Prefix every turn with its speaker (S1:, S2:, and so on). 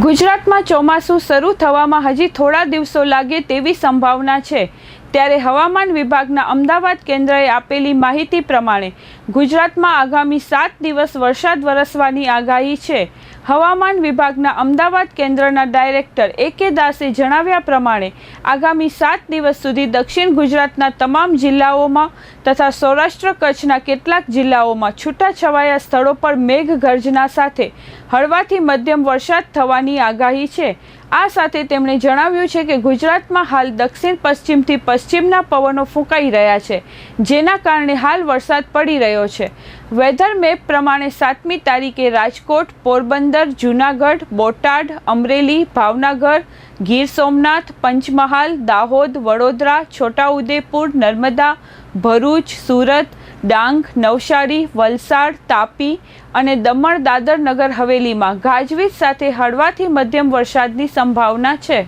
S1: ગુજરાતમાં ચોમાસું શરૂ થવામાં હજી થોડા દિવસો લાગે તેવી સંભાવના છે। ત્યારે હવામાન વિભાગના અમદાવાદ કેન્દ્રએ આપેલી માહિતી પ્રમાણે ગુજરાતમાં આગામી 7 દિવસ વરસાદ વરસવાની આગાહી છે। હવામાન વિભાગના અમદાવાદ કેન્દ્રના ડાયરેક્ટર એ.કે. દાસે જણાવ્યા પ્રમાણે આગામી 7 દિવસ સુધી દક્ષિણ ગુજરાતના તમામ જિલ્લાઓમાં તથા સૌરાષ્ટ્ર કચ્છના કેટલાક જિલ્લાઓમાં છૂટાછવાયા સ્થળો પર મેઘગર્જના સાથે હળવાથી મધ્યમ વરસાદ થવાની આગાહી છે। આ સાથે તેમણે જણાવ્યું છે કે ગુજરાતમાં હાલ દક્ષિણ પશ્ચિમથી પશ્ચિમના પવનો ફૂંકાઈ રહ્યા છે, જેના કારણે હાલ વરસાદ પડી રહ્યો છે। વેધર મેપ પ્રમાણે 7મી તારીખે રાજકોટ, પોરબંદર, જૂનાગઢ, બોટાદ, અમરેલી, ભાવનગર, ગીર સોમનાથ, પંચમહાલ, દાહોદ, વડોદરા, છોટાઉદેપુર, નર્મદા, ભરૂચ, સુરત, ડાંગ, નવસારી, વલસાડ, તાપી અને દમણ દાદર નગર હવેલીમાં ગાજવીજ સાથે હળવાથી મધ્યમ વરસાદની સંભાવના છે।